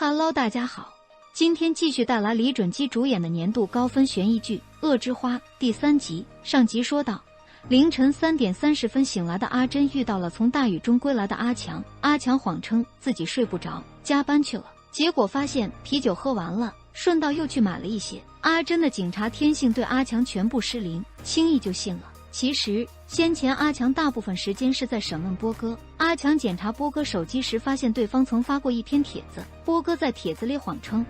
Hello， 大家好，今天继续带来李准基主演的年度高分悬疑剧《恶之花》第3集。上集说到，凌晨3点30分醒来的阿珍遇到了从大雨中归来的阿强，阿强谎称自己睡不着，加班去了，结果发现啤酒喝完了，顺道又去买了一些。阿珍的警察天性对阿强全部失灵，轻易就信了。其实先前阿强大部分时间是在审问波哥。阿强检查波哥手机时，发现对方曾发过一篇帖子，波哥在帖子里谎称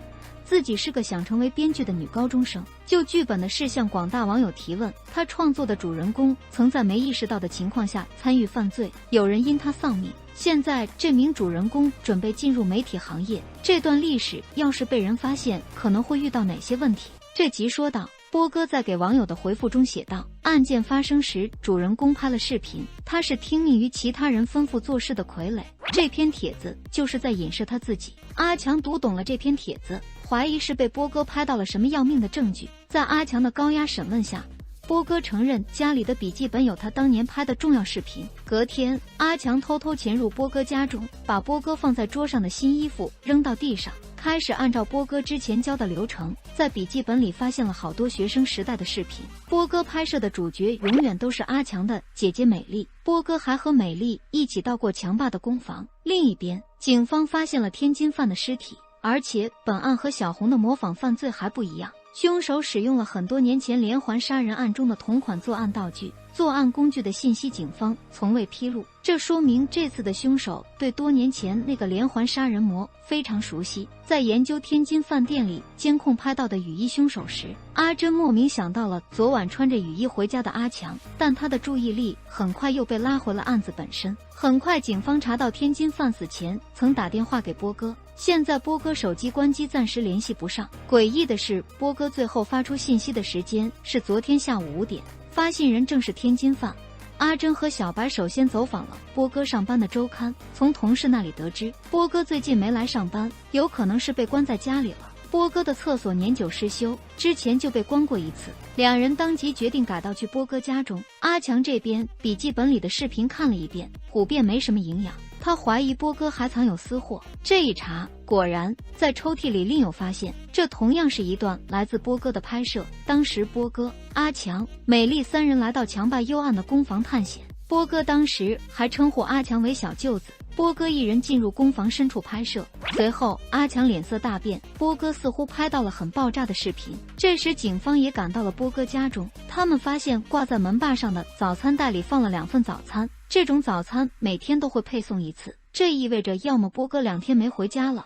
自己是个想成为编剧的女高中生，就剧本的事向广大网友提问。他创作的主人公曾在没意识到的情况下参与犯罪，有人因他丧命。现在这名主人公准备进入媒体行业，这段历史要是被人发现，可能会遇到哪些问题？这集说到，波哥在给网友的回复中写道，案件发生时，主人公拍了视频，他是听命于其他人吩咐做事的傀儡。这篇帖子就是在影射他自己。阿强读懂了这篇帖子，怀疑是被波哥拍到了什么要命的证据。在阿强的高压审问下，波哥承认家里的笔记本有他当年拍的重要视频。隔天，阿强偷偷潜入波哥家中，把波哥放在桌上的新衣服扔到地上，开始按照波哥之前教的流程，在笔记本里发现了好多学生时代的视频。波哥拍摄的主角永远都是阿强的姐姐美丽，波哥还和美丽一起到过强霸的工房。另一边，警方发现了天津犯的尸体，而且本案和小红的模仿犯罪还不一样，凶手使用了很多年前连环杀人案中的同款作案道具，作案工具的信息警方从未披露，这说明这次的凶手对多年前那个连环杀人魔非常熟悉。在研究天津饭店里监控拍到的雨衣凶手时，阿珍莫名想到了昨晚穿着雨衣回家的阿强，但他的注意力很快又被拉回了案子本身。很快警方查到天津犯死前曾打电话给波哥，现在波哥手机关机，暂时联系不上。诡异的是，波哥最后发出信息的时间是昨天下午5点，发信人正是天津犯。阿珍和小白首先走访了波哥上班的周刊，从同事那里得知，波哥最近没来上班，有可能是被关在家里了。波哥的厕所年久失修，之前就被关过一次。两人当即决定赶到去波哥家中。阿强这边笔记本里的视频看了一遍，普遍没什么营养，他怀疑波哥还藏有私货。这一查，果然在抽屉里另有发现，这同样是一段来自波哥的拍摄。当时波哥、阿强、美丽3人来到强霸幽暗的工房探险，波哥当时还称呼阿强为小舅子。波哥一人进入工房深处拍摄，随后阿强脸色大变，波哥似乎拍到了很爆炸的视频。这时警方也赶到了波哥家中，他们发现挂在门把上的早餐袋里放了2份早餐，这种早餐每天都会配送一次，这意味着要么波哥2天没回家了，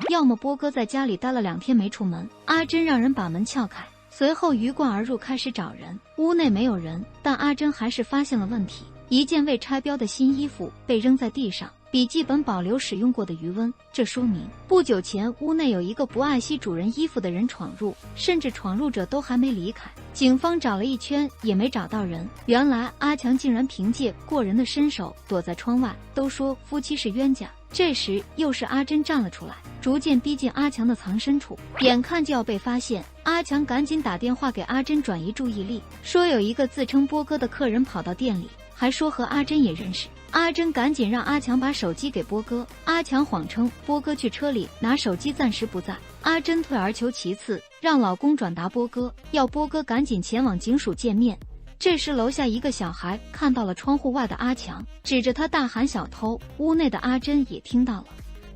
要么波哥在家里待了2天没出门。阿珍让人把门撬开，随后鱼贯而入开始找人，屋内没有人，但阿珍还是发现了问题，一件未拆标的新衣服被扔在地上，笔记本保留使用过的余温，这说明不久前屋内有一个不爱惜主人衣服的人闯入，甚至闯入者都还没离开。警方找了一圈也没找到人，原来阿强竟然凭借过人的身手躲在窗外，都说夫妻是冤家。这时又是阿珍站了出来，逐渐逼近阿强的藏身处，眼看就要被发现，阿强赶紧打电话给阿珍转移注意力，说有一个自称波哥的客人跑到店里，还说和阿珍也认识。阿珍赶紧让阿强把手机给波哥，阿强谎称波哥去车里拿手机暂时不在。阿珍退而求其次，让老公转达波哥，要波哥赶紧前往警署见面。这时楼下一个小孩看到了窗户外的阿强，指着他大喊小偷，屋内的阿珍也听到了，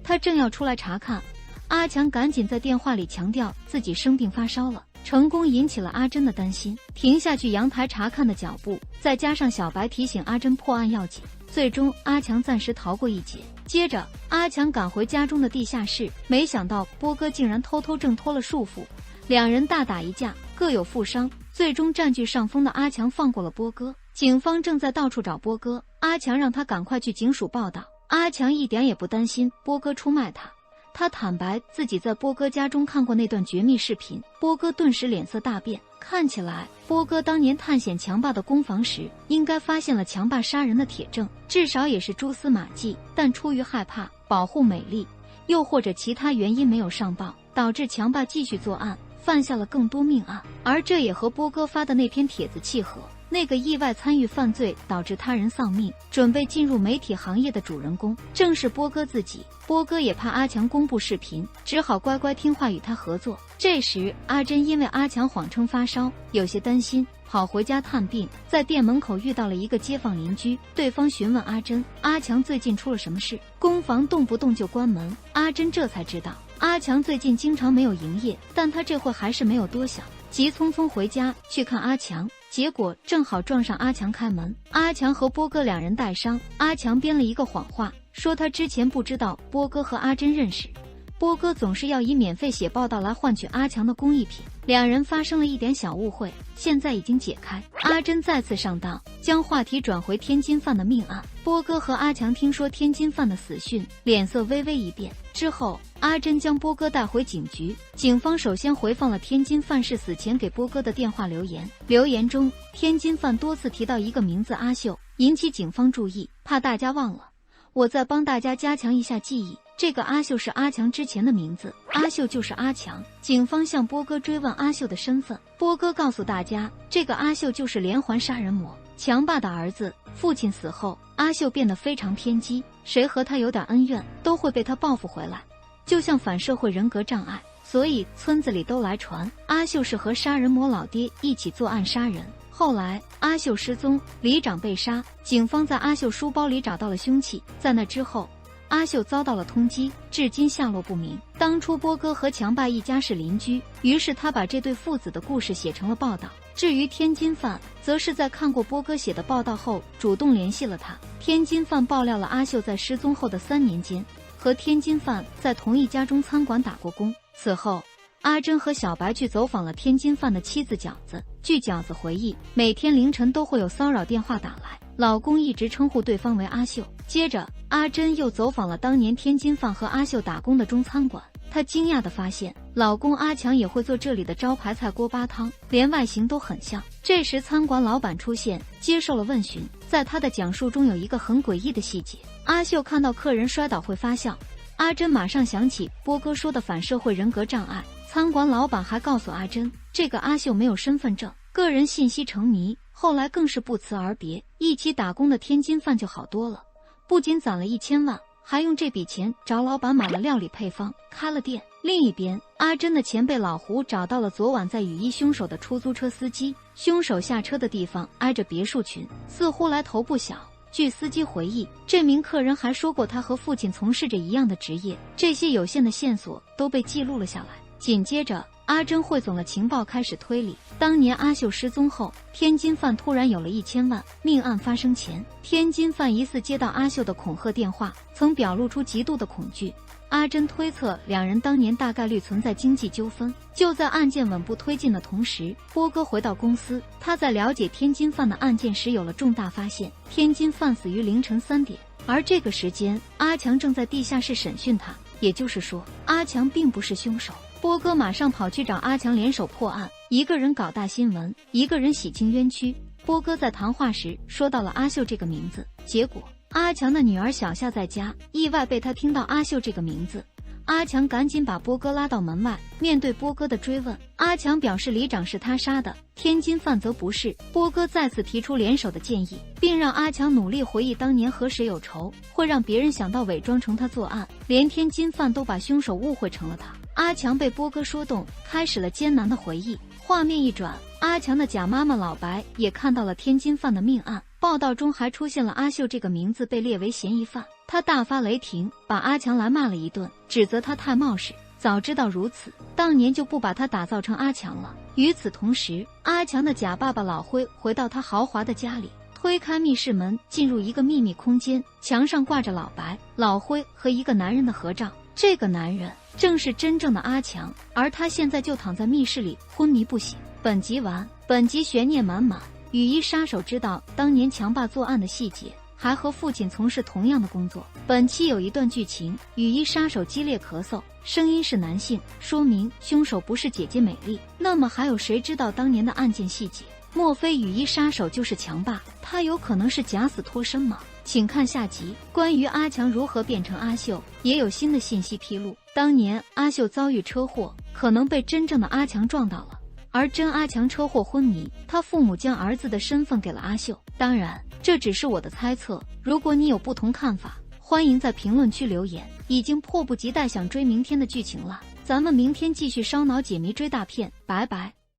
他正要出来查看，阿强赶紧在电话里强调自己生病发烧了，成功引起了阿珍的担心，停下去阳台查看的脚步，再加上小白提醒阿珍破案要紧，最终阿强暂时逃过一劫。接着阿强赶回家中的地下室，没想到波哥竟然偷偷挣脱了束缚，两人大打一架，各有负伤，最终占据上风的阿强放过了波哥。警方正在到处找波哥，阿强让他赶快去警署报道。阿强一点也不担心波哥出卖他，他坦白自己在波哥家中看过那段绝密视频。波哥顿时脸色大变，看起来波哥当年探险强霸的工房时，应该发现了强霸杀人的铁证，至少也是蛛丝马迹，但出于害怕保护美丽，又或者其他原因没有上报，导致强霸继续作案，犯下了更多命案。而这也和波哥发的那篇帖子契合。那个意外参与犯罪导致他人丧命，准备进入媒体行业的主人公正是波哥自己。波哥也怕阿强公布视频，只好乖乖听话与他合作。这时阿珍因为阿强谎称发烧，有些担心，跑回家探病，在店门口遇到了一个街坊邻居，对方询问阿珍阿强最近出了什么事，公房动不动就关门。阿珍这才知道阿强最近经常没有营业，但他这会还是没有多想，急匆匆回家去看阿强，结果正好撞上阿强开门。阿强和波哥两人带伤，阿强编了一个谎话，说他之前不知道波哥和阿珍认识，波哥总是要以免费写报道来换取阿强的工艺品，两人发生了一点小误会，现在已经解开。阿珍再次上当，将话题转回天津饭的命案。波哥和阿强听说天津饭的死讯，脸色微微一变。之后阿珍将波哥带回警局，警方首先回放了天津饭是死前给波哥的电话留言，留言中天津饭多次提到一个名字阿秀，引起警方注意，怕大家忘了，我再帮大家加强一下记忆，这个阿秀是阿强之前的名字，阿秀就是阿强。警方向波哥追问阿秀的身份，波哥告诉大家，这个阿秀就是连环杀人魔强爸的儿子。父亲死后，阿秀变得非常偏激，谁和他有点恩怨，都会被他报复回来，就像反社会人格障碍，所以村子里都来传阿秀是和杀人魔老爹一起作案杀人。后来阿秀失踪，里长被杀，警方在阿秀书包里找到了凶器，在那之后阿秀遭到了通缉，至今下落不明。当初波哥和强爸一家是邻居，于是他把这对父子的故事写成了报道。至于天津饭，则是在看过波哥写的报道后主动联系了他。天津饭爆料了阿秀在失踪后的3年间，和天津饭在同一家中餐馆打过工。此后阿珍和小白去走访了天津饭的妻子饺子。据饺子回忆，每天凌晨都会有骚扰电话打来，老公一直称呼对方为阿秀。接着阿珍又走访了当年天津饭和阿秀打工的中餐馆，她惊讶地发现老公阿强也会做这里的招牌菜锅巴汤，连外形都很像。这时餐馆老板出现，接受了问询。在他的讲述中有一个很诡异的细节，阿秀看到客人摔倒会发笑，阿珍马上想起波哥说的反社会人格障碍。餐馆老板还告诉阿珍，这个阿秀没有身份证，个人信息成谜，后来更是不辞而别。一起打工的天津饭就好多了，不仅攒了1000万，还用这笔钱找老板买了料理配方，开了店。另一边，阿珍的前辈老胡找到了昨晚在雨衣凶手的出租车司机，凶手下车的地方挨着别墅群，似乎来头不小。据司机回忆，这名客人还说过他和父亲从事着一样的职业。这些有限的线索都被记录了下来。紧接着阿珍汇总了情报，开始推理。当年阿秀失踪后，天津饭突然有了1000万。命案发生前，天津饭疑似接到阿秀的恐吓电话，曾表露出极度的恐惧。阿珍推测两人当年大概率存在经济纠纷。就在案件稳步推进的同时，波哥回到公司，他在了解天津饭的案件时有了重大发现，天津饭死于凌晨3点，而这个时间阿强正在地下室审讯他，也就是说阿强并不是凶手。波哥马上跑去找阿强联手破案，一个人搞大新闻，一个人洗清冤屈。波哥在谈话时说到了阿秀这个名字，结果阿强的女儿小夏在家，意外被他听到阿秀这个名字。阿强赶紧把波哥拉到门外，面对波哥的追问，阿强表示里长是他杀的，天津饭则不是。波哥再次提出联手的建议，并让阿强努力回忆当年和谁有仇，会让别人想到伪装成他作案，连天津饭都把凶手误会成了他。阿强被波哥说动，开始了艰难的回忆。画面一转，阿强的假妈妈老白也看到了天津饭的命案，报道中还出现了阿秀这个名字被列为嫌疑犯。他大发雷霆，把阿强来骂了一顿，指责他太冒失，早知道如此，当年就不把他打造成阿强了。与此同时，阿强的假爸爸老辉回到他豪华的家里，推开密室门，进入一个秘密空间，墙上挂着老白、老辉和一个男人的合照。这个男人正是真正的阿强，而他现在就躺在密室里昏迷不醒。本集完，本集悬念满满。雨衣杀手知道当年强爸作案的细节，还和父亲从事同样的工作。本期有一段剧情，雨衣杀手激烈咳嗽，声音是男性，说明凶手不是姐姐美丽。那么还有谁知道当年的案件细节？莫非雨衣杀手就是强爸？他有可能是假死脱身吗？请看下集。关于阿强如何变成阿秀，也有新的信息披露。当年阿秀遭遇车祸，可能被真正的阿强撞到了。而真阿强车祸昏迷，他父母将儿子的身份给了阿秀。当然，这只是我的猜测，如果你有不同看法，欢迎在评论区留言。已经迫不及待想追明天的剧情了，咱们明天继续烧脑解谜追大片，拜拜。